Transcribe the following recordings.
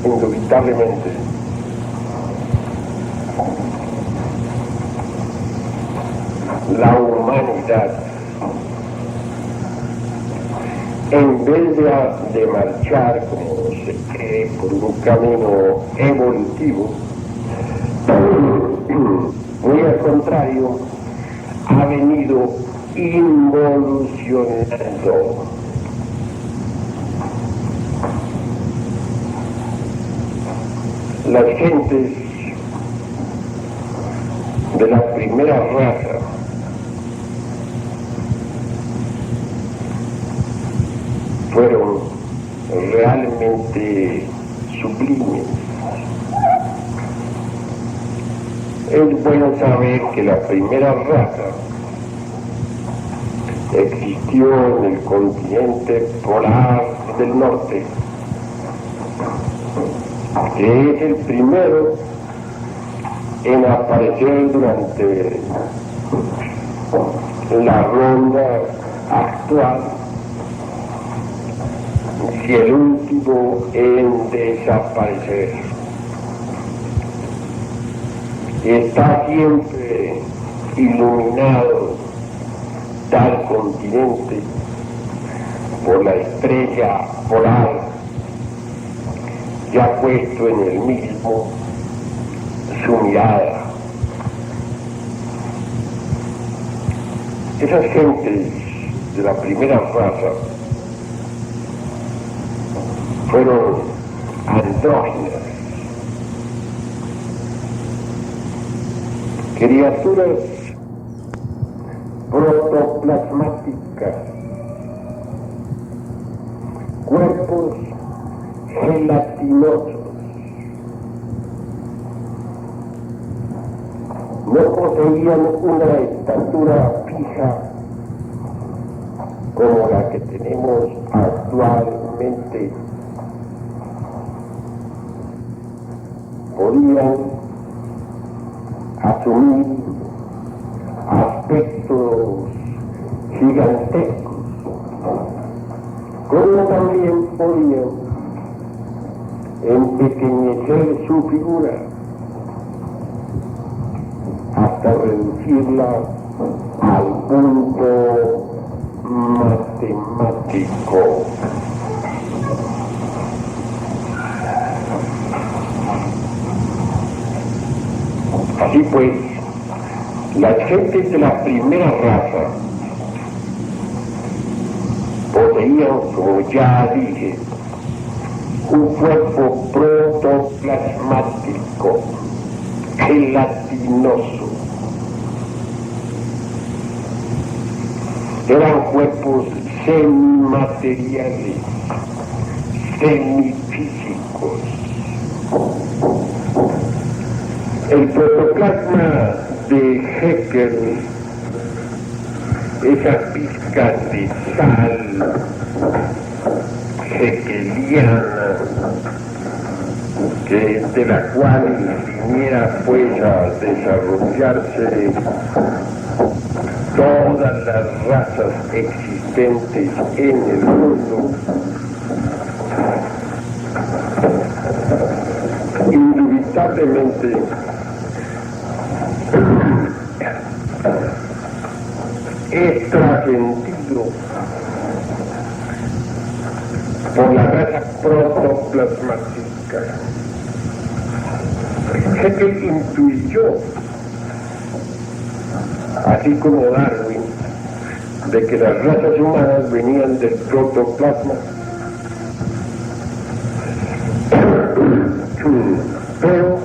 indubitablemente, la humanidad, en vez de marchar, como se cree, por un camino evolutivo, muy al contrario, ha venido involucionando. Las gentes de la primera raza fueron realmente sublimes. Es bueno saber que la primera raza existió en el continente polar del norte, que es el primero en aparecer durante la ronda actual y el último en desaparecer. Está siempre iluminado tal continente por la estrella polar, ya puesto en el mismo su mirada. Esas gentes de la primera raza fueron andróginas, criaturas protoplasmáticas, cuerpos gelatinosos. No poseían una estatura fija como la que tenemos actualmente. Podían asumir aspectos gigantescos, como también podían empequeñecer su figura hasta reducirla al punto matemático. Así pues, las gentes de la primera raza poseían, como ya dije, un cuerpo protoplasmático, gelatinoso. Eran cuerpos semimateriales, semifísicos. El protoplasma de Haeckel, esa pizca de sal haeckeliana, de la cual viniera pues a desarrollarse todas las razas existentes en el mundo, indubitablemente es trascendido por la raza protoplasmática. Haeckel intuyó, así como Darwin, de que las razas humanas venían del protoplasma. Pero,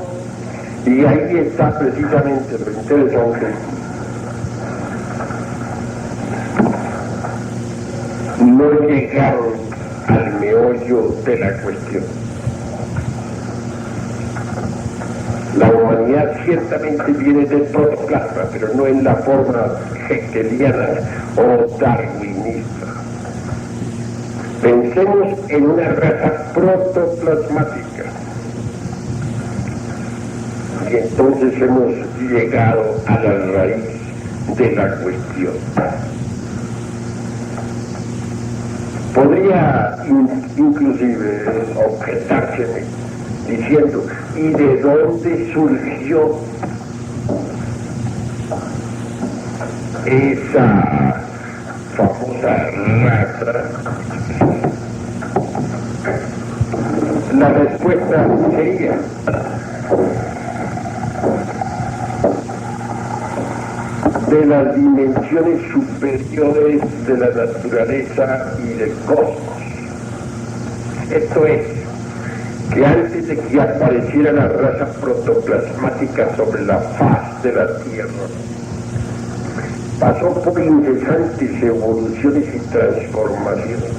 y ahí está precisamente lo interesante, no llegaron al meollo de la cuestión. La humanidad ciertamente viene del protoplasma, pero no en la forma haeckeliana o darwinista. Pensemos en una raza protoplasmática. Y entonces hemos llegado a la raíz de la cuestión. Podría inclusive objetárseme diciendo, ¿y de dónde surgió esa famosa raza? La respuesta sería de las dimensiones superiores de la naturaleza y del cosmos. Esto es, que antes de que apareciera la raza protoplasmática sobre la faz de la Tierra, pasó por incesantes evoluciones y transformaciones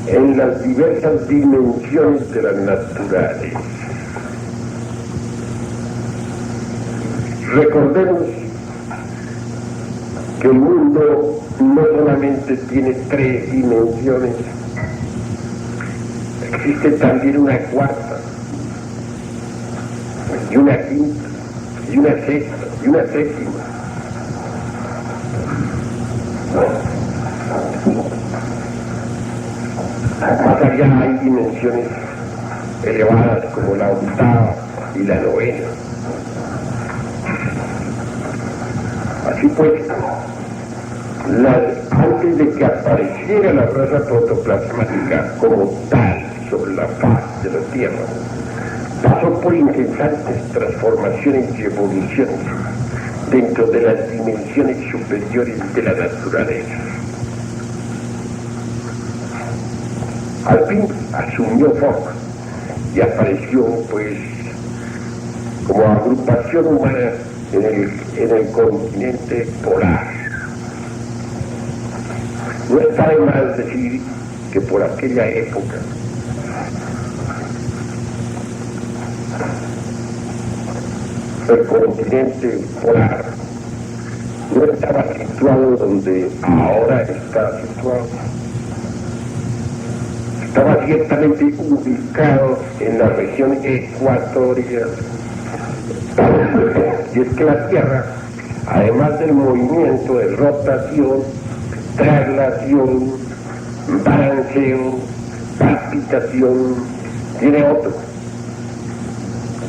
en las diversas dimensiones de la naturaleza. Recordemos que el mundo no solamente tiene 3 dimensiones, existe también una cuarta, y una quinta, y una sexta, y una séptima. Más allá hay dimensiones elevadas como la octava y la novena. Así pues, antes de que apareciera la raza protoplasmática como tal sobre la faz de la Tierra, pasó por incesantes transformaciones y evoluciones dentro de las dimensiones superiores de la naturaleza. Al fin asumió forma y apareció pues como agrupación humana en el continente polar. No está de más decir que por aquella época el continente polar no estaba situado donde ahora está situado. Estaba ciertamente ubicado en la región ecuatorial. Y es que la Tierra, además del movimiento de rotación, traslación, balanceo, palpitación, tiene otro,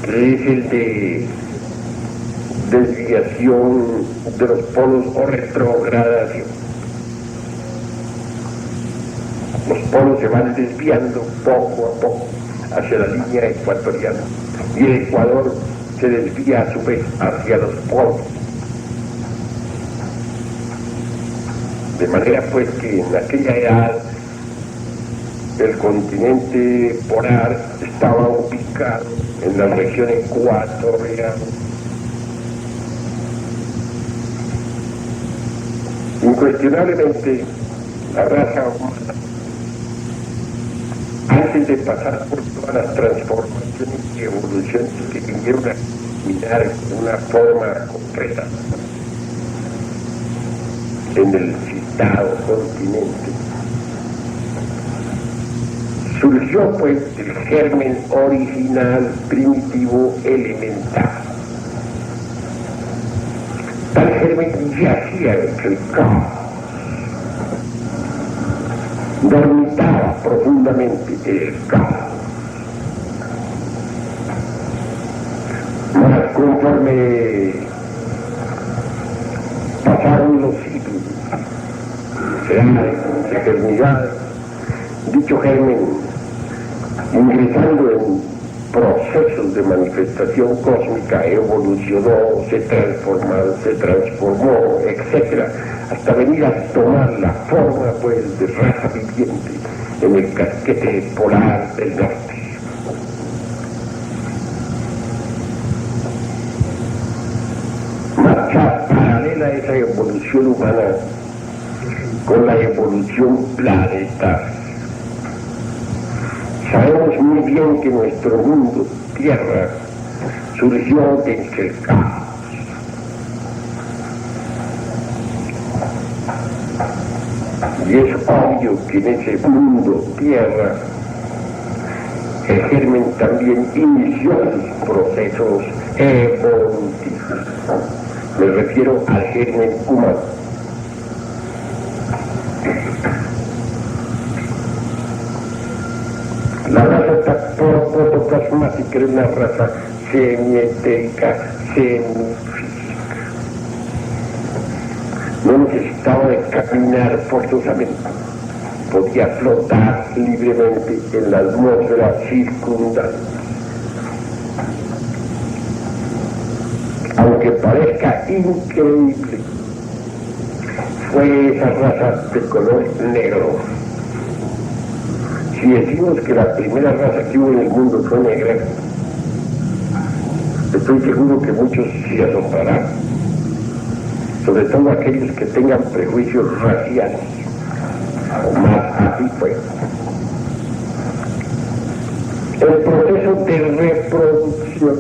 que es el de desviación de los polos o retrogradación. Los polos se van desviando poco a poco hacia la línea ecuatorial y el Ecuador se desvía a su vez hacia los polos. De manera pues que en aquella edad el continente polar estaba ubicado en la región ecuatorial. Incuestionablemente la raza humana, antes de pasar por todas las transformaciones y evoluciones que vinieron a mirar en una forma concreta en el citado continente, surgió pues el germen original, primitivo, elemental. Tal germen yacía entre el caos, dormitaba profundamente el caos. Mas conforme pasaron los siglos, eternidad, dicho germen, ingresando en procesos de manifestación cósmica, evolucionó, se transformó, etc., hasta venir a tomar la forma pues de raza viviente en el casquete polar del norte. Marcha paralela a esa evolución humana con la evolución planetaria. Sabemos muy bien que nuestro mundo, Tierra, surgió desde el caos. Y es obvio que en ese mundo, Tierra, el germen también inició sus procesos evolutivos. Me refiero al germen humano. La raza protoplasmática plasmática, era una raza semietérica, semifísica. No necesitaba de caminar forzosamente, podía flotar libremente en la atmósfera circundante. Aunque parezca increíble, fue esa raza de color negro. Si decimos que la primera raza que hubo en el mundo fue negra, estoy seguro que muchos se asombrarán, sobre todo aquellos que tengan prejuicios raciales, o más así fue. El proceso de reproducción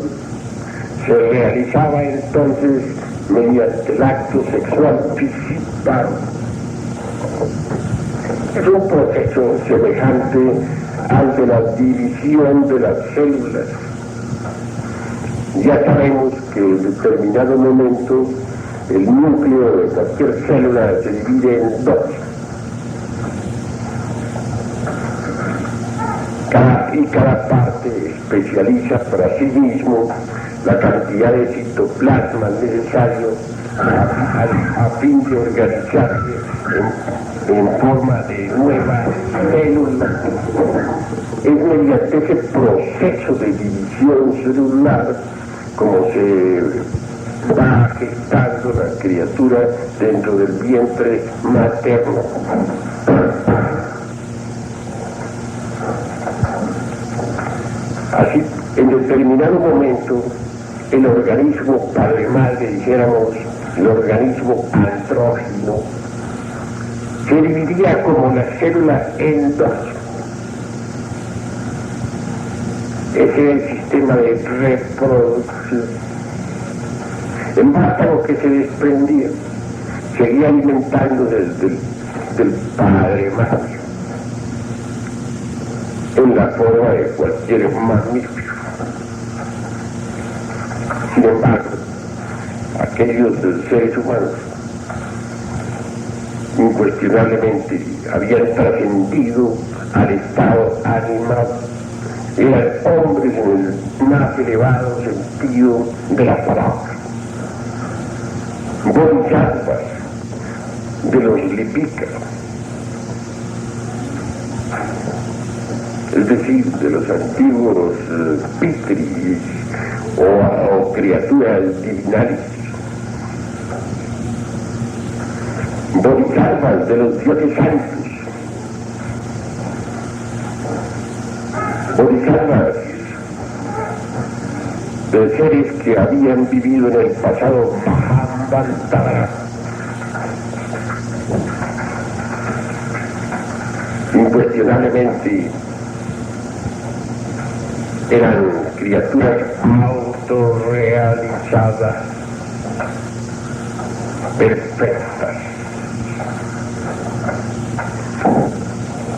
se realizaba entonces mediante el acto sexual participado. Es un proceso semejante al de la división de las células. Ya sabemos que en determinado momento el núcleo de cualquier célula se divide en dos. Cada parte especializa para sí mismo la cantidad de citoplasma necesario a fin de organizarse en forma de nuevas células. Es mediante ese proceso de división celular como se va gestando la criatura dentro del vientre materno. Así, en determinado momento, el organismo padre-madre, dijéramos, el organismo andrógino, se dividía como la célula en dos. Ese era el sistema de reproducción. El vástago que se desprendía seguía alimentando del padre-madre en la forma de cualquier mamífero. Sin embargo, aquellos seres humanos incuestionablemente habían trascendido al estado animal, eran hombres en el más elevado sentido de la palabra, bodhisattvas de los lipícaros, es decir, de los antiguos pitris o criaturas divinales, bodhisattvas de los dioses santos, bodhisattvas de seres que habían vivido en el pasado Mahabharata. Incuestionablemente eran criaturas autorrealizadas, perfectas.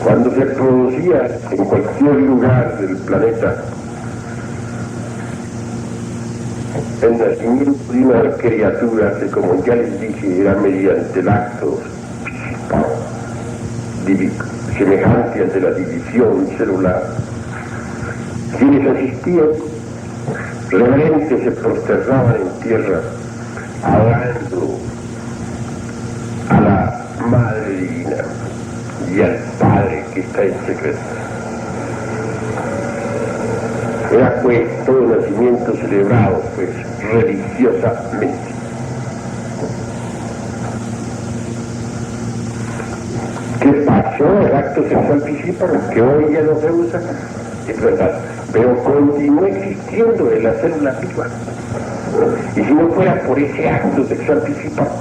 Cuando se producía en cualquier lugar del planeta el nacimiento de una criatura que, como ya les dije, era mediante el acto semejante al de la división celular, quienes asistían reverentes se prosternaban en tierra adorando a la Madre Divina y al Padre que está en secreto. Era pues todo nacimiento celebrado pues religiosamente. ¿Qué pasó? El acto sexual piscíparo, que hoy ya no se usa, es verdad, pero continúa existiendo en la célula viva. Y si no fuera por ese acto sexual piscíparo,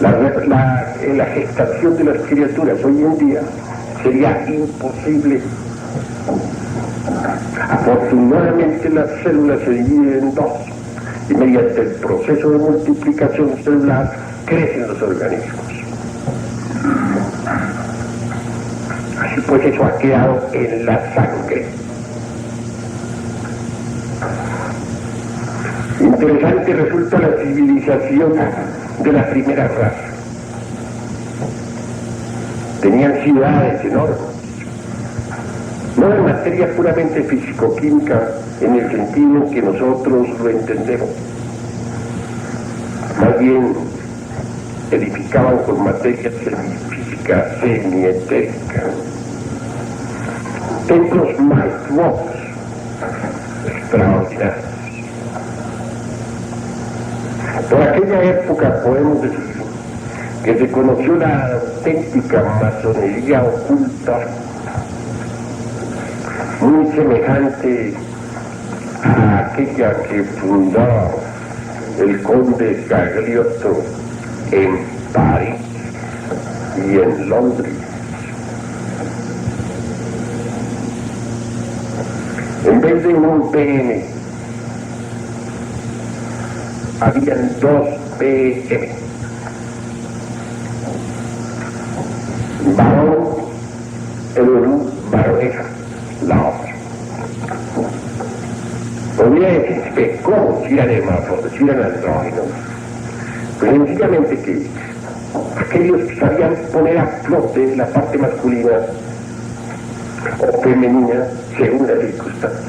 la gestación de las criaturas hoy en día sería imposible. Afortunadamente las células se dividen en dos y mediante el proceso de multiplicación celular crecen los organismos. Así pues, eso ha quedado en la sangre. Interesante resulta la civilización de la primera raza. Tenían ciudades enormes, no de materia puramente físico-química en el sentido en que nosotros lo entendemos. Más bien edificaban con materia semifísica, semietérica, templos majestuosos, extraordinarios. Por aquella época podemos decir que se conoció la auténtica masonería oculta, muy semejante a aquella que fundó el conde Gagliotto en París y en Londres. En vez de un PM, habían dos PM. Varón, el uno, varoneja, la otra. Podría decirse cómo si eran hermafroditas, si eran andróginos, pues sencillamente que aquellos que sabían poner a flote la parte masculina o femenina según las circunstancias.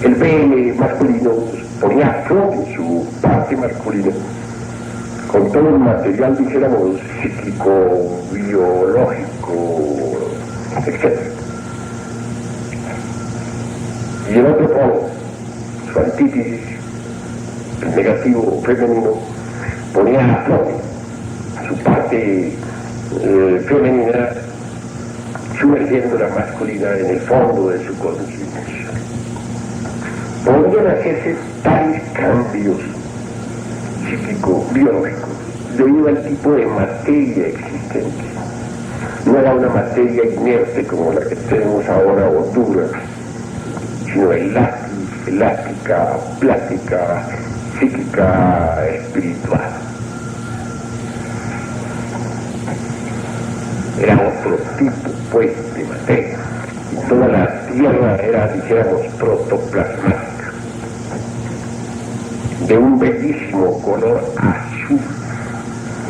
El PM masculino ponía a flote su parte masculina con todo el material, dijéramos, psíquico, biológico, etc. Y el otro polo, su antítesis, el negativo femenino, ponía a flote su parte femenina, sumergiendo la masculina en el fondo de su conciencia. Podrían hacerse tales cambios psíquico-biológicos debido al tipo de materia existente. No era una materia inerte como la que tenemos ahora o dura, sino elástica, plástica, psíquica, espiritual. Era otro tipo, pues, de materia. Y toda la tierra era, dijéramos, protoplasmática, de un bellísimo color azul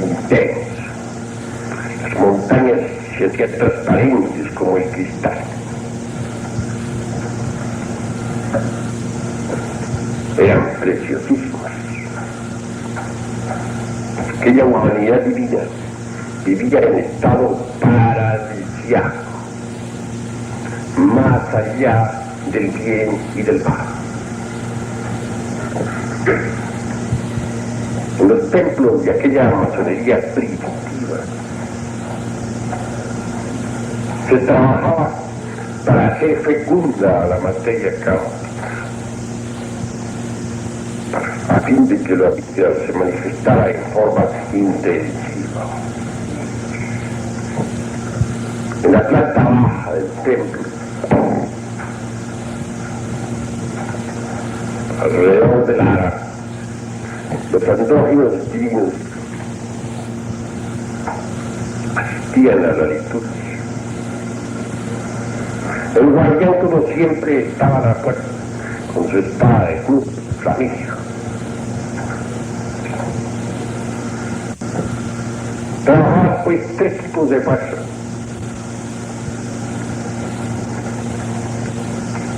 intenso. Las montañas se hacían transparentes como el cristal. Eran preciosísimas. Aquella humanidad divina vivía en estado paradisíaco, más allá del bien y del mal. En los templos de aquella masonería primitiva se trabajaba para hacer fecunda la materia caótica, a fin de que la vida se manifestara en forma intensiva. En la planta baja del templo, alrededor del ara, los andróginos divinos asistían a la liturgia. El guardián, como siempre, estaba a la puerta con su espada de cruz flamígera. Trabajaban pues tres tipos de fuerza,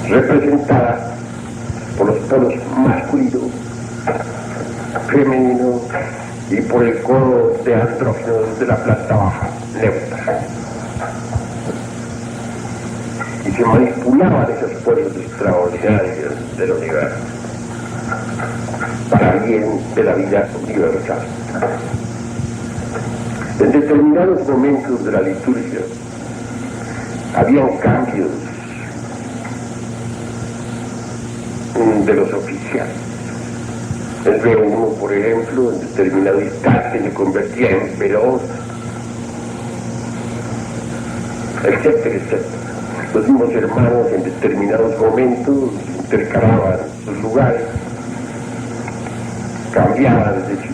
representada por los polos masculino, femenino y por el codo de andrógenos de la planta baja, neutra. Y se manipulaban esos polos extraordinarios del universo para bien de la vida universal. En determinados momentos de la liturgia habían cambios de los oficiales. El B1, por ejemplo, en determinado instante se convertía en B2, etcétera, etcétera. Los mismos hermanos en determinados momentos intercalaban sus lugares, cambiaban de sitio.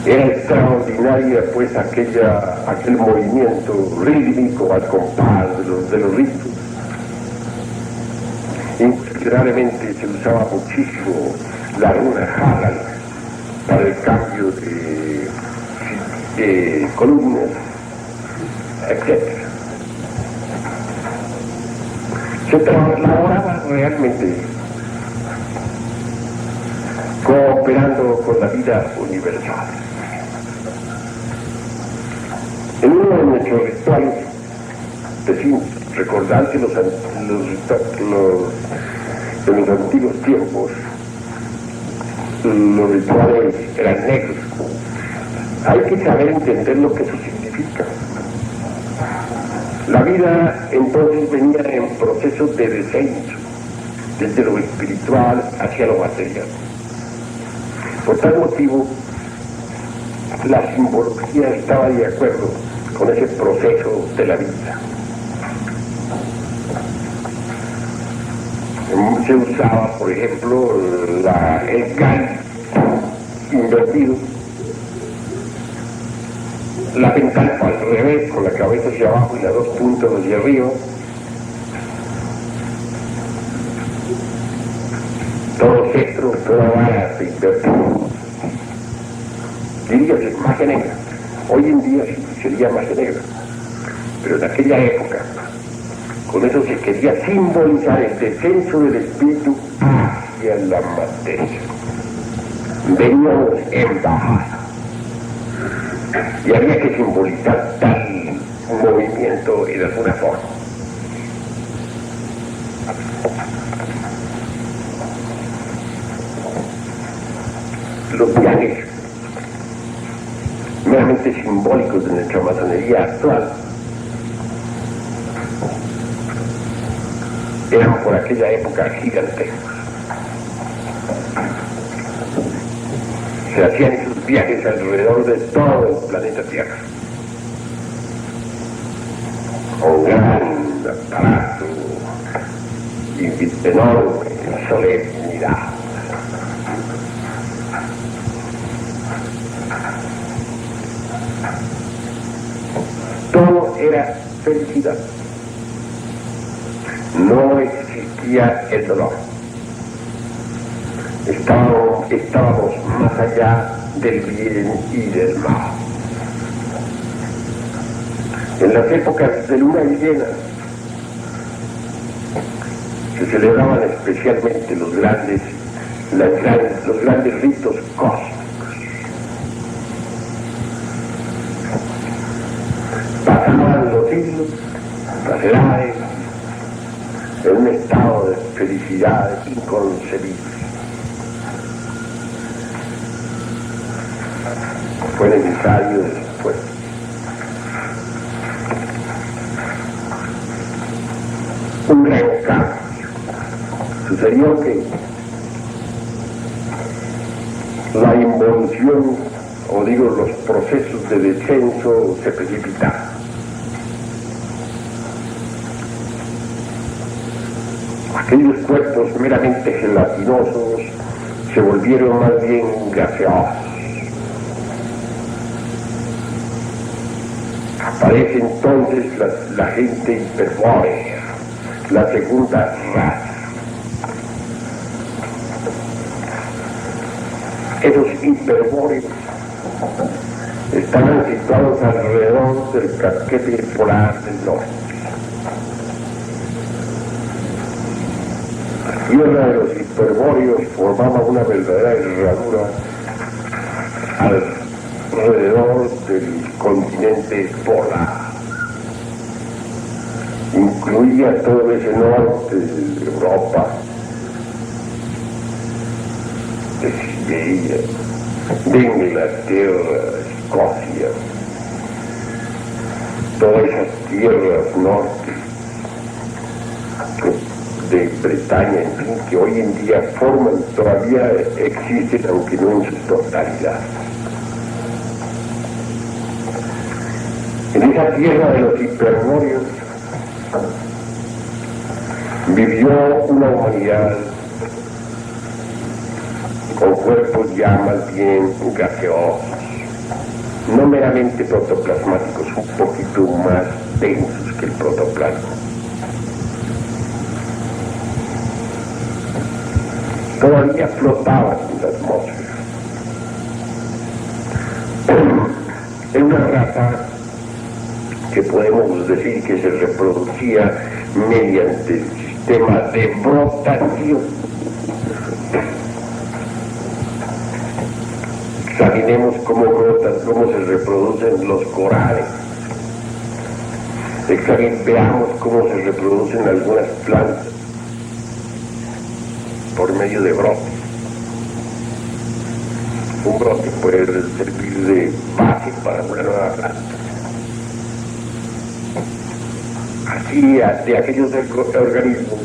Era extraordinaria pues aquel movimiento rítmico al compás de los ritmos. Generalmente se usaba muchísimo la runa Halal para el cambio de columnas etc. Se trasladaba realmente cooperando con la vida universal. En uno de nuestros rituales, decimos, recordar que en los antiguos tiempos los rituales eran negros. Hay que saber entender lo que eso significa. La vida entonces venía en procesos de descenso, desde lo espiritual hacia lo material. Por tal motivo, la simbología estaba de acuerdo con ese proceso de la vida. Se usaba, por ejemplo, el cáliz invertido, la ventana al revés, con la cabeza hacia abajo y las dos puntas hacia arriba. Todo cetro, toda vara se invertido. Diría que es magia negra. Hoy en día sí sería magia negra. Pero en aquella época, con eso se quería simbolizar el descenso del espíritu hacia la materia. Veníamos en bajada. Y había que simbolizar tal movimiento en alguna forma. Los viajes meramente simbólicos de nuestra masonería actual eran por aquella época gigantescos. Se hacían esos viajes alrededor de todo el planeta Tierra. Con gran aparato y enorme solemnidad. Todo era felicidad. No existía el dolor. Estábamos más allá del bien y del mal. En las épocas de luna llena se celebraban especialmente los grandes ritos cósmicos. Pasaban los siglos, las edades, en un estado de felicidad inconcebible. Fue necesario después un gran cambio. Sucedió que la involución, o digo los procesos de descenso, se precipitaron. Aquellos cuerpos meramente gelatinosos se volvieron más bien gaseosos. Aparece entonces la gente hiperbórea, la segunda raza. Esos hiperbóreos estaban situados alrededor del casquete polar del norte. La tierra de los hiperbóreos formaba una verdadera herradura alrededor del continente polar. Incluía todo ese norte de Europa, de Siberia, de Inglaterra, Escocia, todas esas tierras norte de Bretaña, en fin, que hoy en día todavía existen, aunque no en su totalidad. En esa tierra de los hiperbóreos vivió una humanidad con cuerpos ya más bien gaseosos, no meramente protoplasmáticos, un poquito más densos que el protoplasma. Todavía flotaban en la atmósfera. Es una raza que podemos decir que se reproducía mediante el sistema de brotación. Examinemos cómo brotan, cómo se reproducen los corales. Veamos cómo se reproducen algunas plantas por medio de brotes. Un brote puede servir de base para una nueva planta. Así, de aquellos organismos,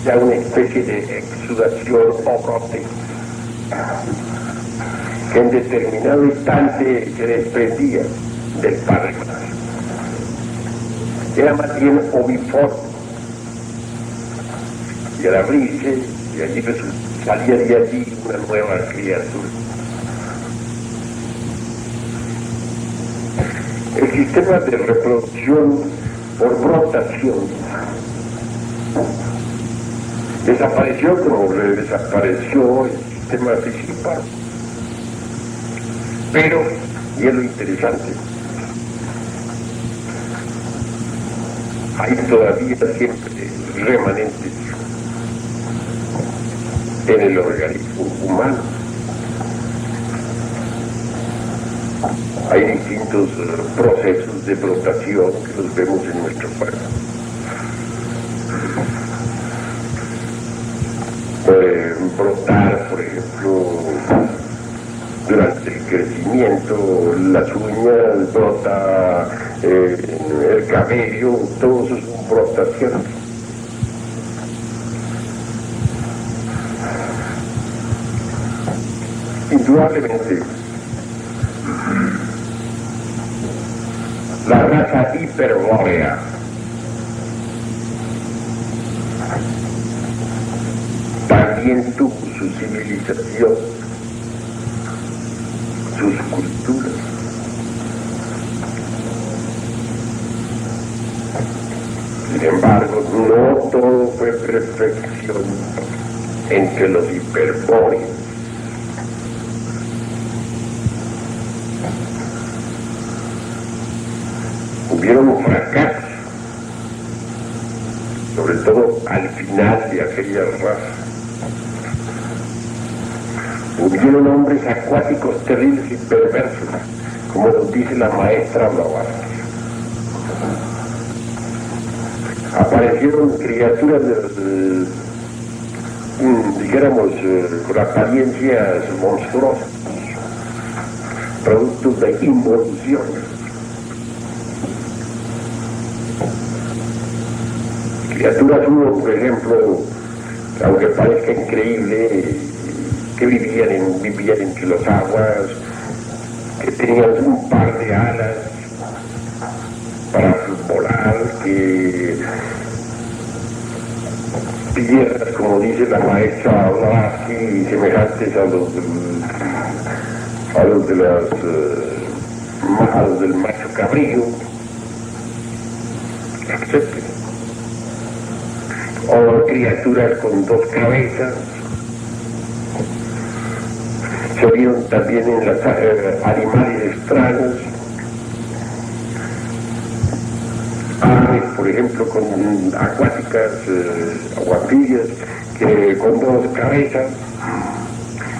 ya una especie de exudación o brote, que en determinado instante se desprendía del padre. Era más bien oviforme, y al abrirse, y allí salía de allí una nueva criatura. El sistema de reproducción por brotación desapareció como desapareció el sistema principal. Pero, y es lo interesante, hay todavía siempre remanentes en el organismo humano. Hay distintos procesos de brotación que los vemos en nuestro cuerpo. Pueden brotar, por ejemplo, durante el crecimiento, las uñas, brota el cabello, todo eso es brotación. Indudablemente, la raza hiperbórea también tuvo su civilización, sus culturas. Sin embargo, no todo fue perfección entre los hiperbóreos. Hubieron fracasos, sobre todo al final de aquella raza. Hubieron hombres acuáticos terribles y perversos, como nos dice la maestra Blavatsky. Aparecieron criaturas dijéramos, con apariencias monstruosas, productos de involución. Criaturas hubo, por ejemplo, aunque parezca increíble, que vivían entre las aguas, que tenían un par de alas para volar, que piernas, como dice la maestra Blavatsky, semejantes a los del macho cabrío, etc. O criaturas con dos cabezas. Se vieron también en los animales extraños, aves, por ejemplo, acuáticas o anfibias, que con dos cabezas,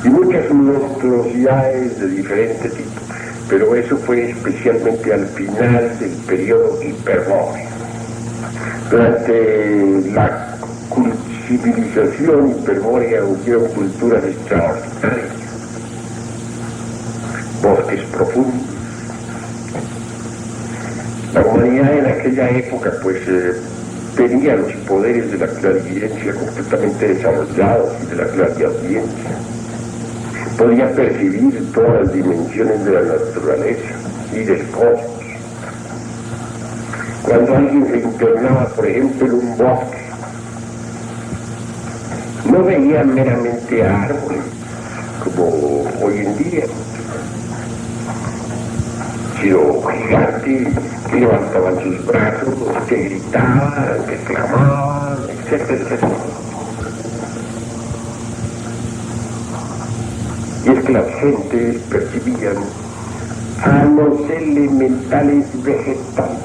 y muchas monstruosidades de diferente tipo, pero eso fue especialmente al final del periodo hiperbóreo. Durante la civilización hiperbórea hubieron culturas extraordinarias, bosques profundos. La humanidad en aquella época pues tenía los poderes de la clarividencia completamente desarrollados y de la clariaudiencia. Podía percibir todas las dimensiones de la naturaleza y del cosmos. Cuando alguien se internaba, por ejemplo, en un bosque, no veía meramente árboles, como hoy en día, sino gigantes que levantaban sus brazos, que gritaban, que clamaban, etcétera, etcétera. Y es que las gentes percibían a los elementales vegetales.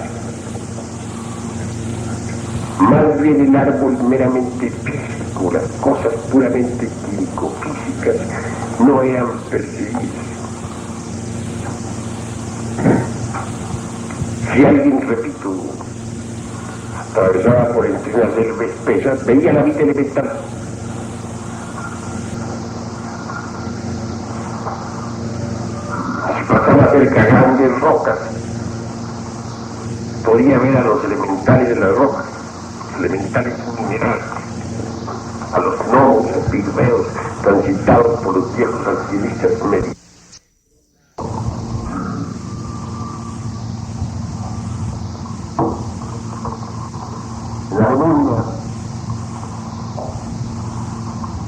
Más bien el árbol meramente físico, las cosas puramente químico-físicas no eran percibidas. Si alguien, repito, atravesaba por entre unas selvas espesas, veía la vida elemental. Si pasaba cerca grandes rocas, podía ver a los elementales de las rocas, los elementales minerales, a los gnomos, los pigmeos, transitados por los viejos alquimistas medios.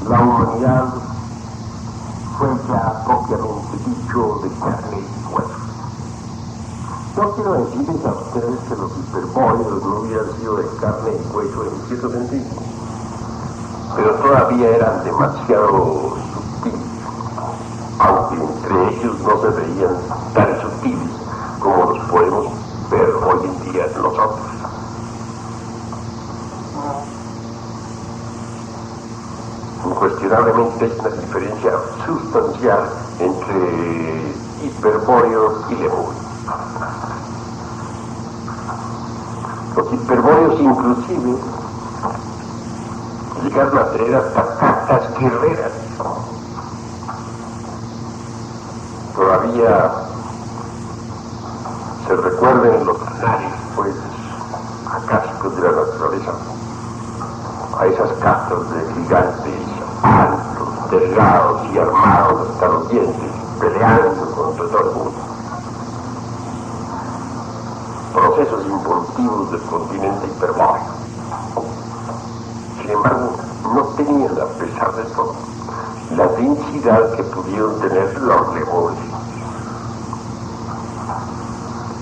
La humanidad fue ya propiamente dicho de carne y hueso. No quiero decirles a ustedes que los hiperbóreos no hubieran sido de carne y hueso en cierto sentido, pero todavía eran demasiado sutiles, aunque entre ellos no se veían tan sutiles como los podemos ver hoy en día nosotros. Incuestionablemente hay una diferencia sustancial entre hiperbóreos y lemurios. Los hiperbóreos inclusive llegaron a tener hasta cartas guerreras. Todavía se recuerdan los anales, pues, acásicos de la naturaleza, a esas cartas de gigantes altos, delgados y armados hasta los dientes, peleando contra todo el mundo. Procesos involutivos del continente hiperbóreo. Sin embargo, no tenían, a pesar de todo, la densidad que pudieron tener los lemurios.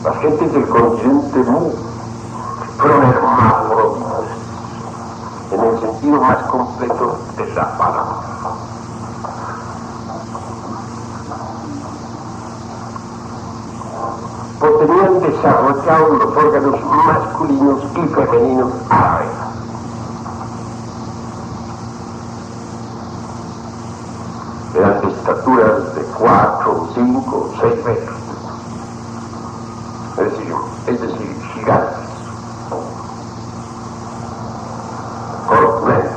Las gentes del continente Mu fueron hermafroditas en el sentido más completo de la palabra. Pues tenían desarrollados los órganos masculinos y femeninos a la vez. Eran de estaturas de 4, 5, 6 metros. Es decir, gigantes. Corpulentos.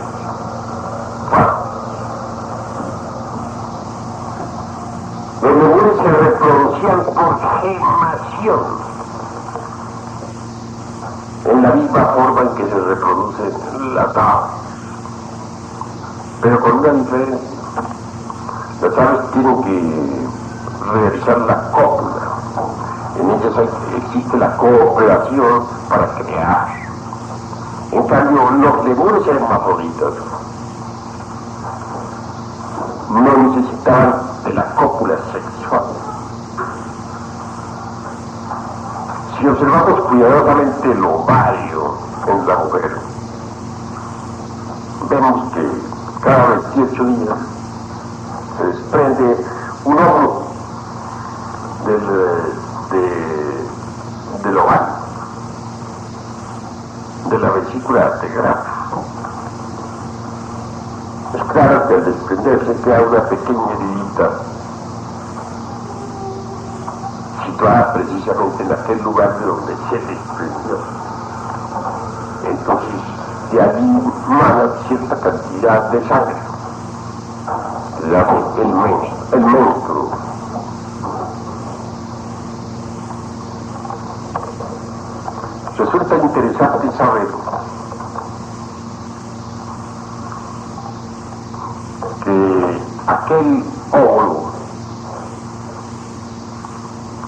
Los lemures se reproducían por gemación, en la misma forma en que se reproducen las aves, pero con una diferencia. Las aves tienen que realizar la cópula. En ellas existe la cooperación para crear. En cambio, los lemures hermafroditas no necesitaban de la cópula sexual. Si observamos cuidadosamente el ovario en la mujer, vemos que cada 28 días se desprende un óvulo del ovario, de la vesícula tegral. Es claro que al desprenderse queda una pequeña heridita situada precisamente en aquel lugar de donde se desprendió. Entonces, de allí mana cierta cantidad de sangre, el menstruo. Resulta interesante saber que aquel óvulo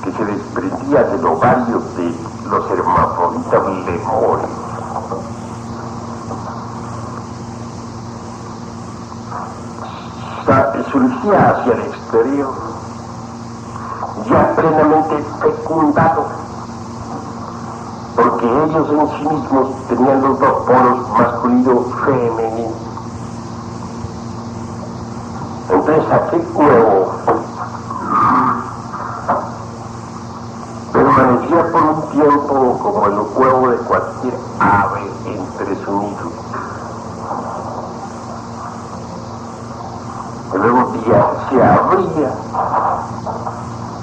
que se desprendía del ovario de los hermafroditas lemurios surgía hacia el exterior ya plenamente fecundado, porque ellos en sí mismos tenían los dos polos masculino-femenino. Entonces aquel huevo tiempo como el huevo de cualquier ave entre su nido. Que luego un día se abría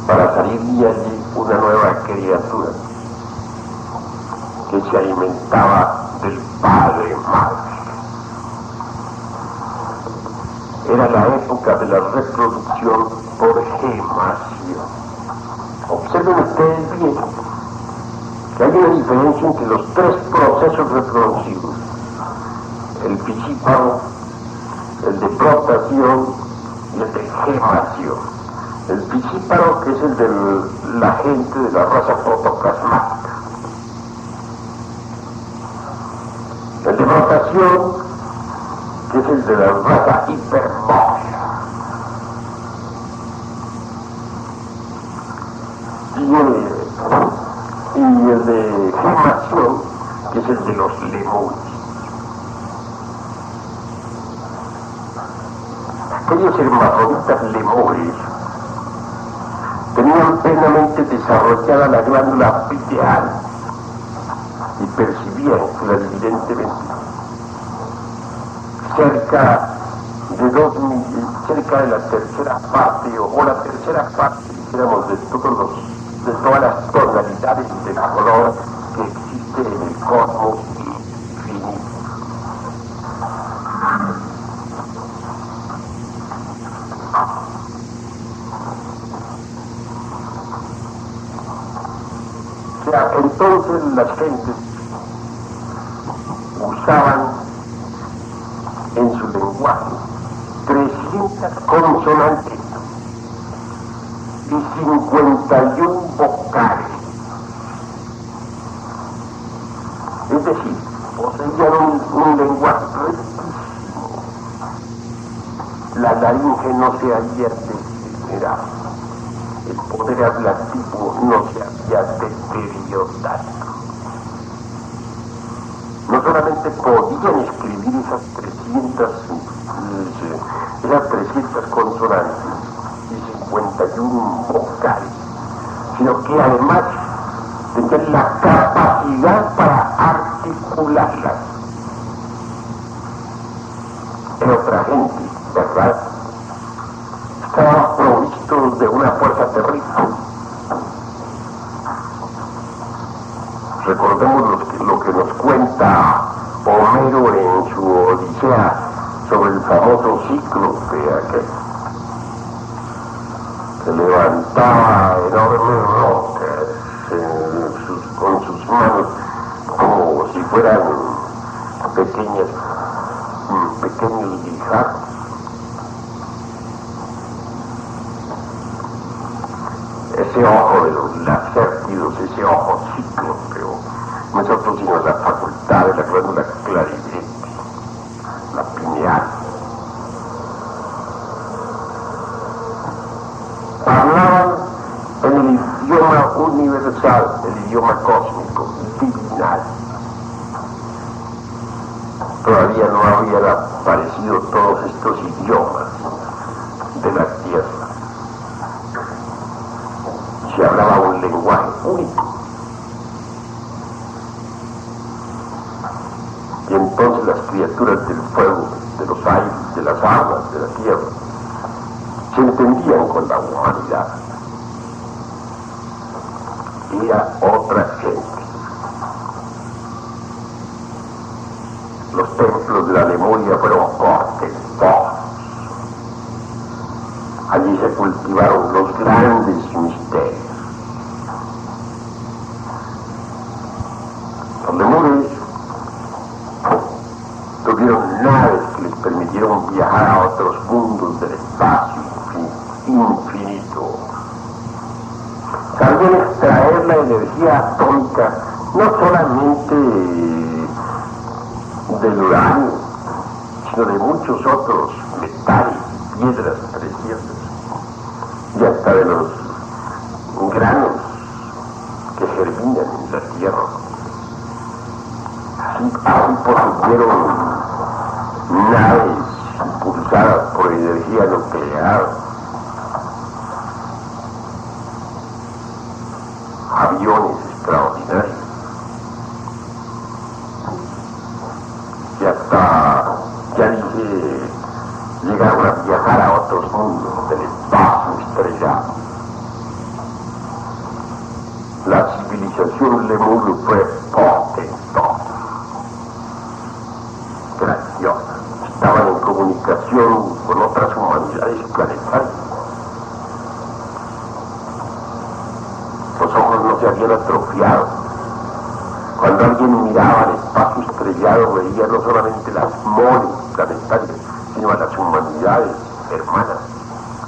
para salir de allí una nueva criatura que se alimentaba del padre madre. Era la época de la reproducción por gemación. Observen ustedes bien que hay una diferencia entre los tres procesos reproductivos: el piscíparo, el de protación y el de gemación. El piscíparo, que es el de la gente de la raza protoplasmática. El de protación, que es el de la raza hiperbórea. Y el de gemación, que es el de los lemures. Aquellos hermafroditas lemures tenían plenamente desarrollada la glándula pineal y percibían clarividentemente cerca de la tercera parte o la tercera parte, dijéramos, de todas las tonalidades de color que existe en el cosmos infinito. O sea, entonces las gentes usaban en su lenguaje 300 consonantes y 51 vocales. Es decir, poseían un lenguaje riquísimo. La laringe no se había degenerado. El poder hablativo no se había deteriorado. No solamente podían escribir esas 300 consonantes y 51 vocales, sino que además tenían la capacidad para articularlas. Era otra gente, ¿verdad? Estaban provistos de una fuerza terrible. Recordemos lo que nos cuenta Homero en su Odisea sobre el famoso cíclope aquel. Se levantaba enormes rocas con sus manos como si fueran pequeños guijarros. Ese ojo de los lacértidos, ese ojo cíclope, nosotros tenemos la facultad de la glándula clarividente, la pineal. Hablaban en el idioma universal, el idioma cósmico, divinal. Todavía no habían aparecido todos estos idiomas de la tierra. Se hablaba un lenguaje único. Y entonces las criaturas del fuego, de los aires, de las aguas, de la tierra, se entendían con la humanidad. Era otra gente. Los templos de la Lemuria fueron portentosos. Allí se cultivaron los grandes misterios. Los lemures tuvieron naves que les permitieron viajar a otros mundos del espacio infinito. También extraer la energía atómica, no solamente del uranio, sino de muchos otros metales, piedras preciosas, y hasta de los granos que germinan en la tierra. Así posibieron naves impulsadas por energía nuclear, aviones extraordinarios. y hasta, ya dije, llegaron a viajar a otros mundos del espacio estrellado. La civilización Lemur fue portentosa, grandiosa. Estaban en comunicación con otras humanidades planetarias. Los ojos no se habían atrofiado. Cuando alguien miraba al espacio estrellado veía no solamente las moles planetarias, sino a las humanidades hermanas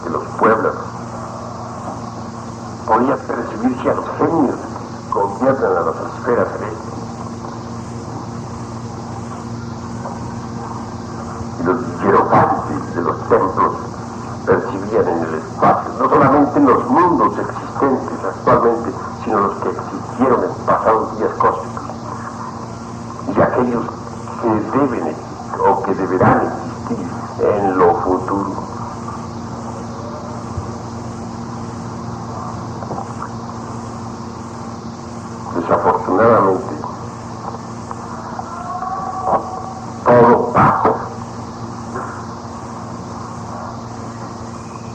de los pueblos. Podía percibirse a los genios que gobiernan a las esferas celestes. Y los hierofantes de los templos percibían en el espacio, no solamente en los mundos existentes actualmente, sino los que existieron en pasados días cósmicos, y aquellos que deben o que deberán existir en lo futuro. Desafortunadamente, todo pasa.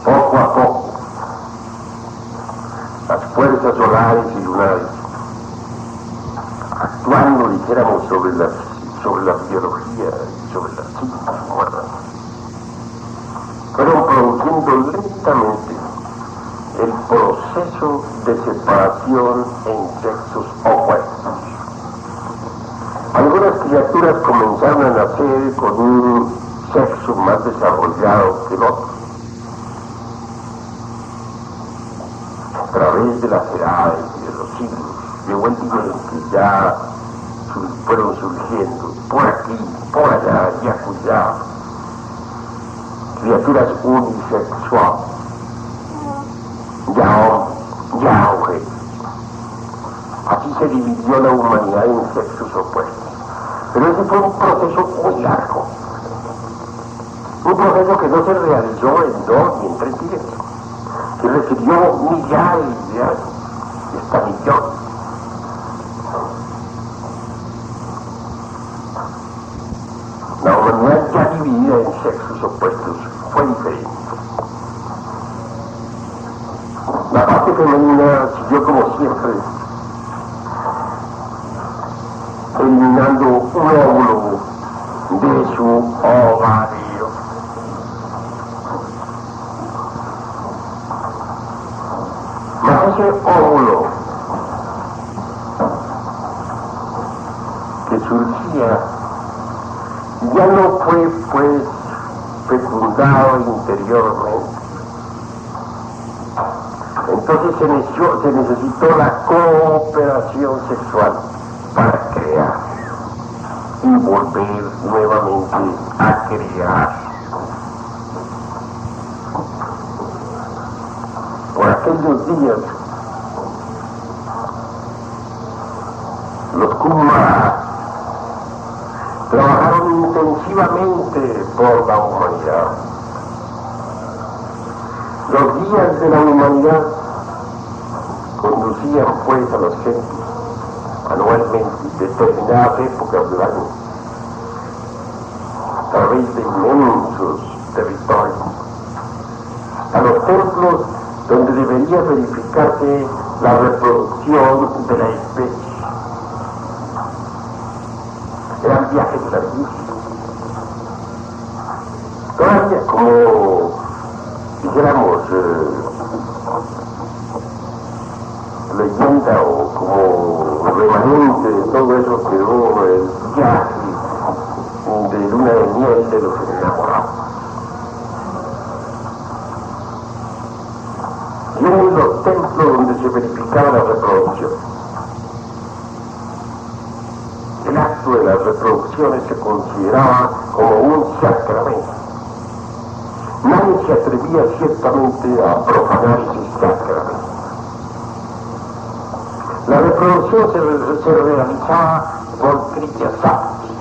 Poco a poco, las fuerzas solares y lunares, actuando, dijéramos, sobre la biología y sobre las ciencias humanas, fueron produciendo lentamente el proceso de separación en sexos opuestos. Algunas criaturas comenzaron a nacer con un sexo más desarrollado que el otro. A través de las edades y de los siglos, llegó el día en que ya fueron surgiendo, por aquí, por allá y acullá, criaturas unisexuales, ya objetos. Así se dividió la humanidad en sexos opuestos. Pero ese fue un proceso muy largo. Un proceso que no se realizó en 2 ni en 3 días, que requirió millares de años, y hasta millones. La humanidad ya dividida en sexos opuestos fue diferente. La parte femenina siguió como siempre, eliminando un óvulo de su ovario. Mas ese óvulo que surgía ya no fue, pues, fecundado interiormente. Entonces se necesitó la cooperación sexual para crear y volver nuevamente a crear. Por aquellos días, los Kumara trabajaron intensivamente por la humanidad. Los guías de la humanidad conducían pues a los gentes anualmente, determinadas épocas del año, a través de inmensos territorios, a los templos donde debería verificarse la reproducción de la especie. Eran viajes larguísimos. Todavía, como dijéramos, leyenda o como remanente de todo eso quedó el viaje de luna de miel de los enamorados. Y eran los templos donde se verificaba la reproducción. El acto de las reproducciones se consideraba como un sacramento. Nadie se atrevía ciertamente a profanar ese sacramento. La reproducción se realizaba por Kriya Sakti,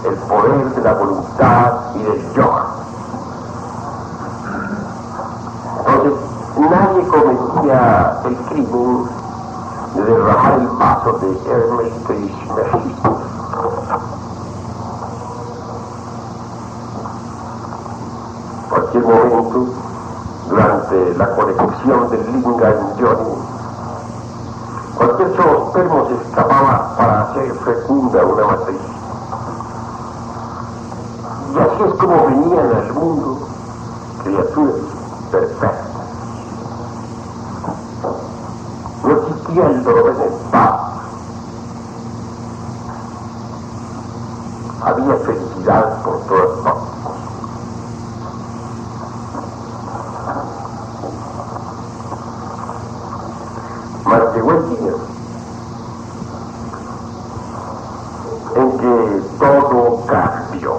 el poder de la voluntad y del yoga. Entonces, nadie cometía el crimen de derramar el vaso de Hermes Trismegisto cualquier momento, durante la conexión del Lingam-Johnny, cualquier zoospermo se escapaba para hacer fecunda una matriz. Y así es como venían al mundo criaturas perfectas. No existía el dolor en el paz. Había felicidad por todas partes. Mas llegó el día en que todo cambió.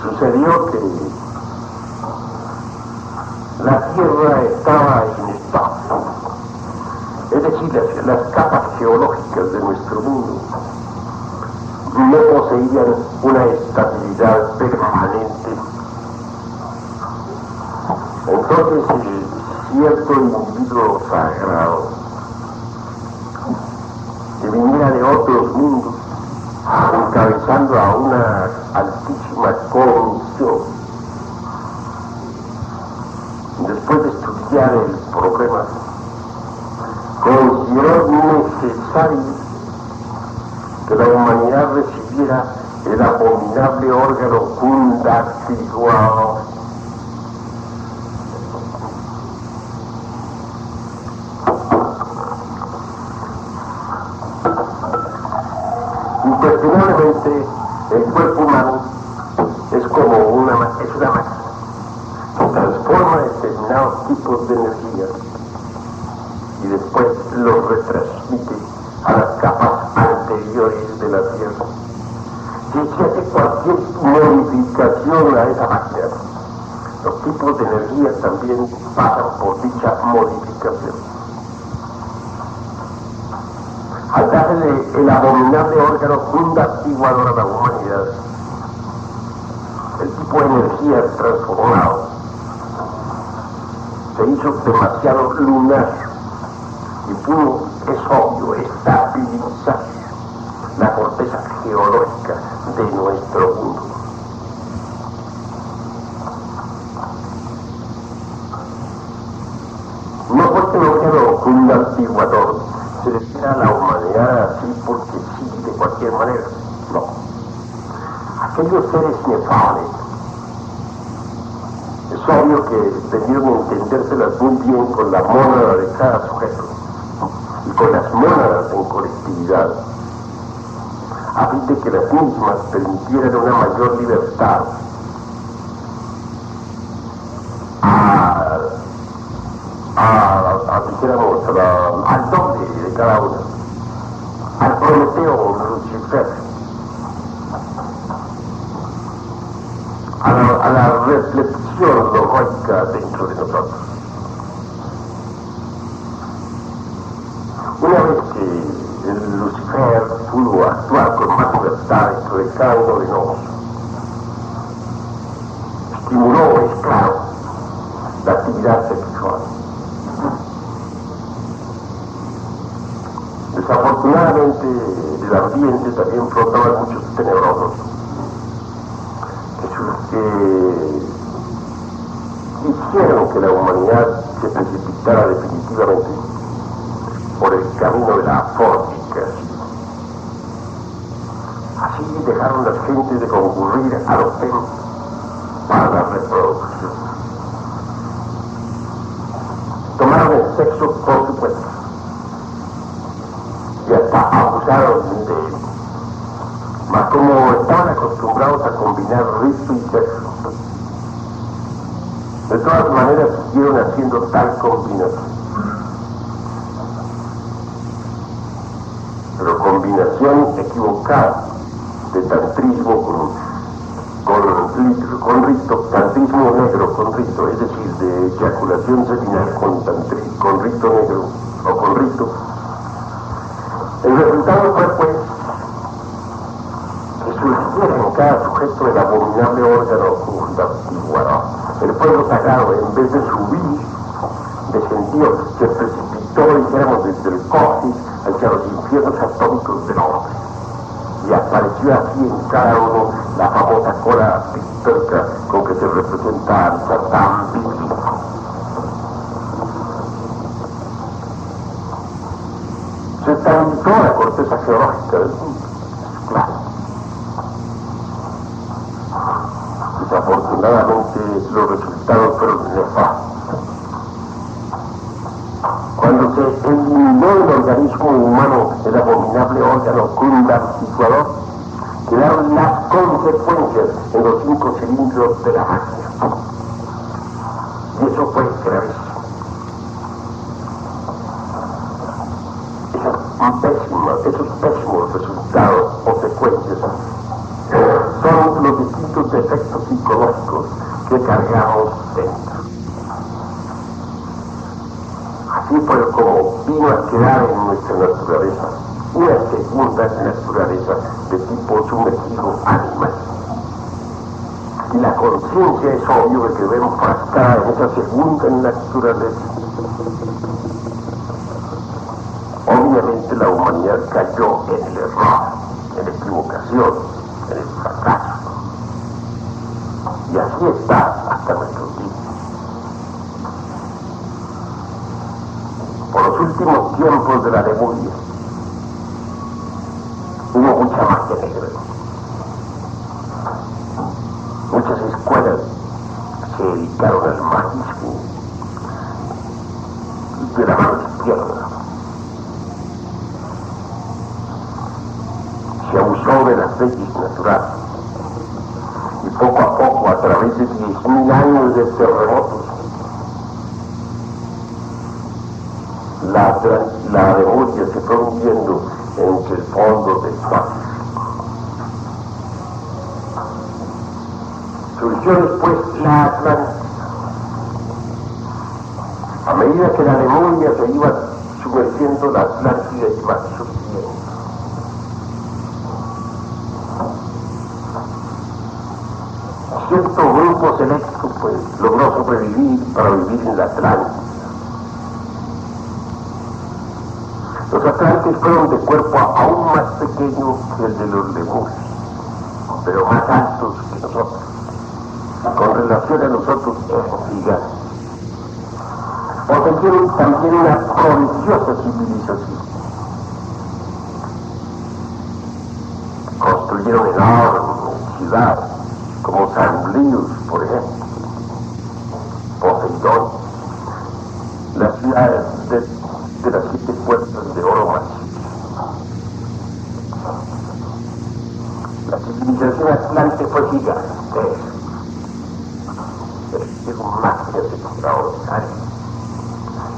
Sucedió que la Tierra estaba inestable, es decir, las capas geológicas de nuestro mundo no poseían una estabilidad permanente. Entonces cierto individuo sagrado que viniera de otros mundos, encabezando a una altísima comisión, después de estudiar el problema, consideró necesario que la humanidad recibiera el abominable órgano Kundalini. Impresionablemente, el cuerpo humano es como una máquina que transforma determinados tipos de energía y después los retransmite a las capas anteriores de la Tierra. Si se hace cualquier modificación a esa máquina, los tipos de energía también pasan por dicha modificación. Al darle el abominable órgano fundamentador a la humanidad, el tipo de energía transformado se hizo demasiado lunar y pudo, es obvio, estabilizar la corteza geológica de nuestro mundo. No fue que el órgano fundamentador se refiere a la humanidad así porque sí, de cualquier manera. No. Aquellos seres inefables, es obvio que debieron entendérselas muy bien con la mónada de cada sujeto y con las mónadas en colectividad, a fin de que las mismas permitieran una mayor libertad dijéramos, al doble de cada uno, al Prometeo Lucifer, a la reflexión lógica dentro de nosotros. Una vez que el Lucifer pudo actuar con más libertad dentro de cada uno de nosotros, estimuló, es claro, la actividad sexual. Desafortunadamente, el ambiente también flotaba muchos tenebrosos que hicieron que la humanidad se precipitara definitivamente por el camino de la fornicación. Así dejaron las gentes de concurrir a los templos para la reproducción. Tomaron el sexo por supuesto y hasta abusaron de él. Mas como estaban acostumbrados a combinar rito y sexo, de todas maneras siguieron haciendo tal combinación. Pero combinación equivocada de tantrismo con rito, tantrismo negro con rito, es decir, de eyaculación seminal con rito negro o con rito. El resultado fue pues que surgiera en cada sujeto el abominable órgano fundamental. El pueblo sagrado, en vez de subir, descendió, se precipitó, dijéramos, desde el cosmos hacia los infiernos. infiernos atómicos del hombre. Y apareció así en cada uno la famosa cola pictórica con que se representa al Satán bíblico. Se estabilizó la corteza geológica del mundo, claro. Desafortunadamente los resultados fueron nefastos. Cuando se eliminó el organismo humano, el abominable órgano conductuador, quedaron las consecuencias en los 5 cilindros de la máquina. Y eso fue gravísimo. Esos pésimos resultados o secuencias son los distintos defectos psicológicos que cargamos dentro. Así fue como vino a quedar en nuestra naturaleza una segunda naturaleza de tipo sumergido animal. Y la conciencia es obvio de que debemos fracasar en esa segunda naturaleza. Obviamente la humanidad cayó en el error, en la equivocación, en el fracaso. Y así está hasta nuestros días. Por los últimos tiempos de la Lemuria, hubo mucha magia negra. Muchas escuelas se dedicaron al magismo de la mano izquierda. Se abusó de las leyes naturales y poco a poco, a través de 10.000 años de terremotos, la Lemuria se fue hundiendo entre el fondo del Pacífico. Surgió después la Atlántida. A medida que la Lemuria se iba sumergiendo, la Atlántida iba surgiendo. Cierto grupo selecto pues logró sobrevivir para vivir en la Atlántida. Los atlantes fueron de cuerpo aún más pequeño que el de los lemures, pero más altos que nosotros. Con relación a nosotros eran gigantes. Poseyeron también una prodigiosa civilización. Construyeron enormes ciudades, como Sanglius, por ejemplo, Poseidón, las ciudades de las 7 puertas de oro macizo. La civilización atlante fue gigante, pero máquinas extraordinarias.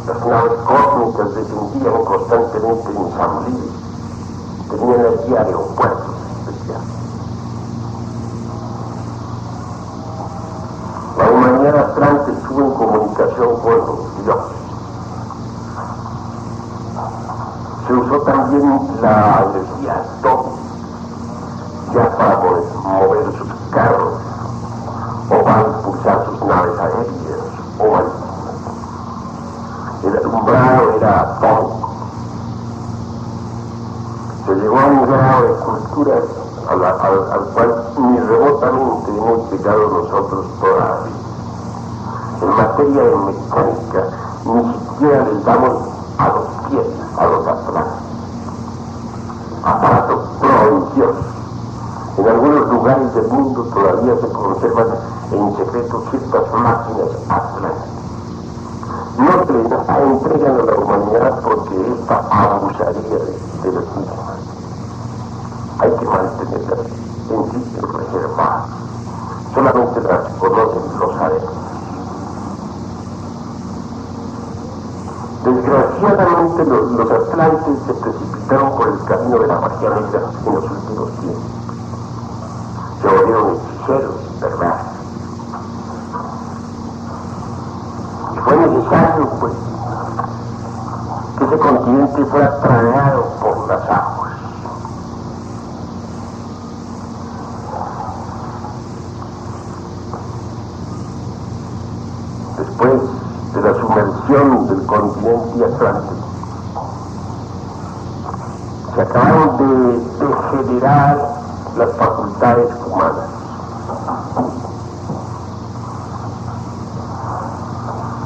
Las naves cósmicas descendían constantemente en Sanglius, tenían allí aeropuertos especiales. La humanidad atlante estuvo en comunicación con los dioses. Se usó también la energía atómica ya para poder mover sus carros o para impulsar sus naves aéreas o marítimas. El alumbrado era atómico. Se llegó a un grado de cultura al cual ni remotamente hemos llegado nosotros todavía. En materia de mecánica, ni siquiera les damos a los pies a los atlantes. Aparatos prodigiosos. En algunos lugares del mundo todavía se conservan en secreto ciertas máquinas atlánticas. No se les entregan a la humanidad porque esta abusaría de las mismas. Hay que mantenerlas en sitios reservados. Solamente las conocen los adeptos. Desgraciadamente los atlantes se precipitaron por el camino de la magia negra en los últimos tiempos. Se volvieron hechiceros y perversos. Y fue necesario, pues, que ese continente fuera tragado por las aguas. Después de la sumersión del continente atlántico, se acabaron de degenerar las facultades humanas.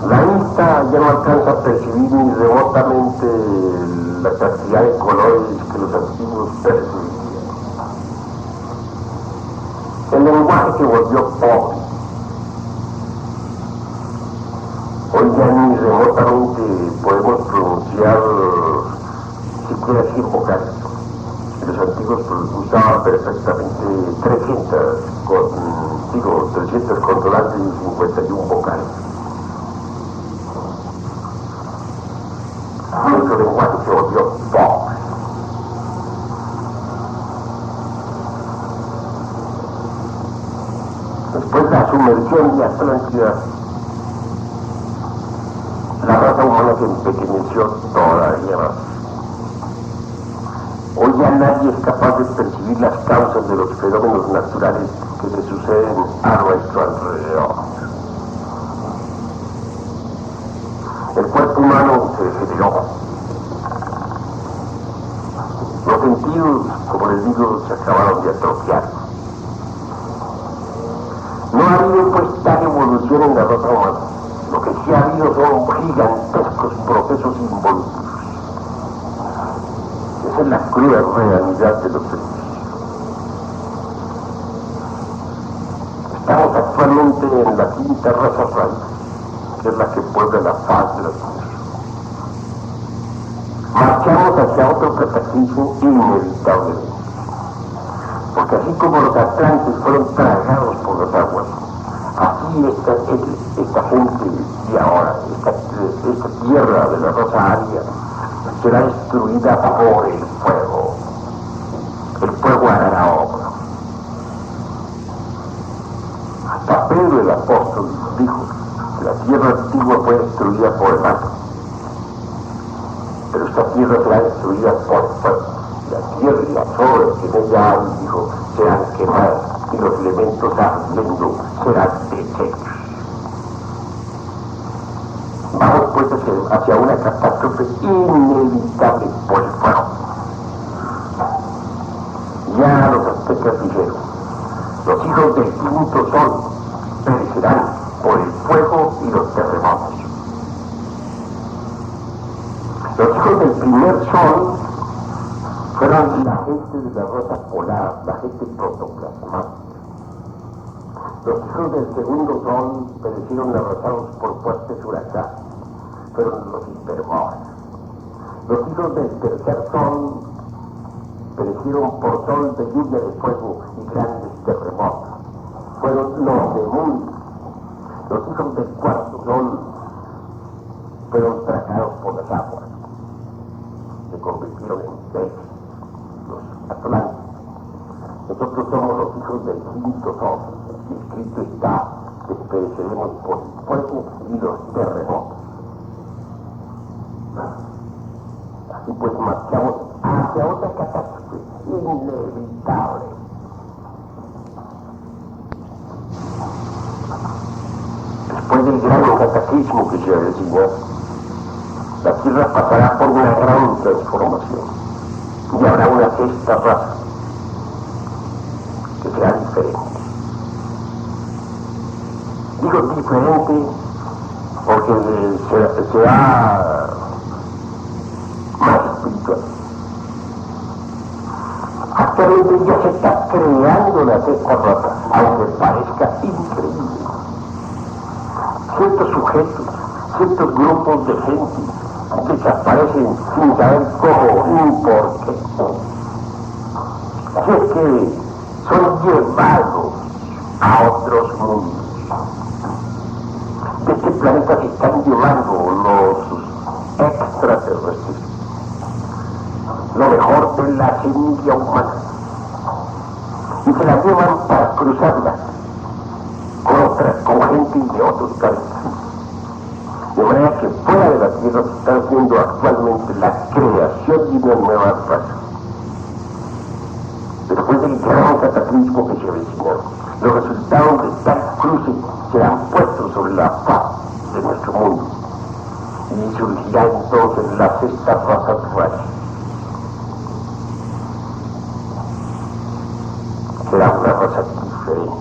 La vista ya no alcanza a percibir ni remotamente la cantidad de colores que los antiguos percibían. El lenguaje se volvió pobre. Hoy ya ni remotamente podemos pronunciar siquiera 100 vocales. Los antiguos usaban perfectamente 300 consonantes y 51 vocales. Nuestro lenguaje se volvió pobre. Después de la sumersión de Atlántida, la raza humana se empequeñeció todavía más. Hoy ya nadie es capaz de percibir las causas de los fenómenos naturales que se suceden a nuestro alrededor. El cuerpo humano se degeneró. Los sentidos, como les digo, se acabaron de atrofiar. No ha habido pues tal evolución en la raza humana. Lo que sí ha habido son gigantescos procesos involuntarios. Esa es la cruda realidad de los hechos. Estamos actualmente en la quinta raza raíz, que es la que puebla la faz de la tierra. Marchamos hacia otro cataclismo inevitablemente, porque así como los atlantes fueron tragados por las aguas, así esta gente de ahora, esta tierra de la raza aria, será destruida por el fuego. El fuego hará la obra. Hasta Pedro el apóstol dijo que la tierra antigua fue destruida por el agua, pero esta tierra será destruida por el fuego. La tierra y las obras que en ella hay, dijo, serán quemadas y los elementos ardiendo serán deshechos. Vamos pues hacia una catástrofe inevitable por el fuego. Ya los aztecas dijeron, los hijos del quinto sol perecerán por el fuego y los terremotos. Los hijos del primer sol fueron la gente de la raza polar, la gente protoplasmática. Los hijos del segundo sol perecieron arrasados por fuertes huracanes, fueron los hiperbóreos. Los hijos del tercer sol perecieron por sol de lluvia de fuego y grandes terremotos, fueron los demonios. Los hijos del cuarto sol fueron tragados por las aguas, se convirtieron en peces, los atlantes. Nosotros somos los hijos del quinto sol. Escrito está que pereceremos por el fuego y los terremotos. Así pues marchamos hacia otra catástrofe inevitable. Después del gran cataclismo que se avecina, la Tierra pasará por una gran transformación y habrá una sexta raza que será diferente. Digo diferente porque será más espiritual. Actualmente ya se está creando la sexta raza, aunque parezca increíble. Ciertos sujetos, ciertos grupos de gente desaparecen sin saber cómo ni por qué. Si es que son llevados a otros mundos. De este planeta se están llevando los extraterrestres, lo mejor de la semilla humana, y se la llevan para cruzarla con gente de otros planetas. De manera que fuera de la Tierra se está haciendo actualmente la creación de una nueva raza. Después del gran cataclismo que se avecinó, los resultados de tal cruce serán puestos sobre la faz de nuestro mundo y surgirá entonces la sexta raza raíz. cosa diferente.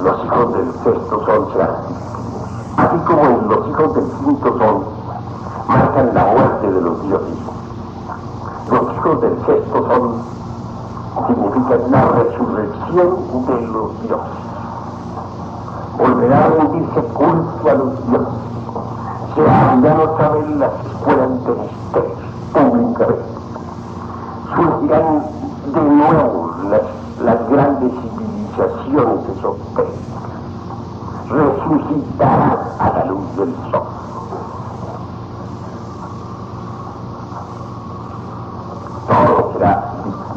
Los hijos del sexto son serán distintos, así como los hijos del quinto son marcan la muerte de los dioses. Los hijos del sexto son significan la resurrección de los dioses. Volverá a rendirse culto a los dioses. Se abrirán otra vez las escuelas de misterios públicamente. Surgirán de nuevo las grandes civilizaciones esotéricas. Resucitarán a la luz del sol. Todo será distinto.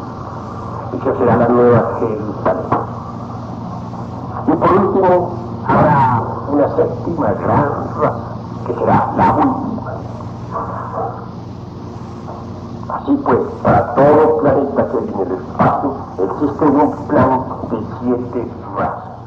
Esa será la nueva Jerusalén. Y por último, habrá una séptima gran raza, que será la última. Así pues, para todo planeta que vive en el espacio, existe un plan de 7 razas.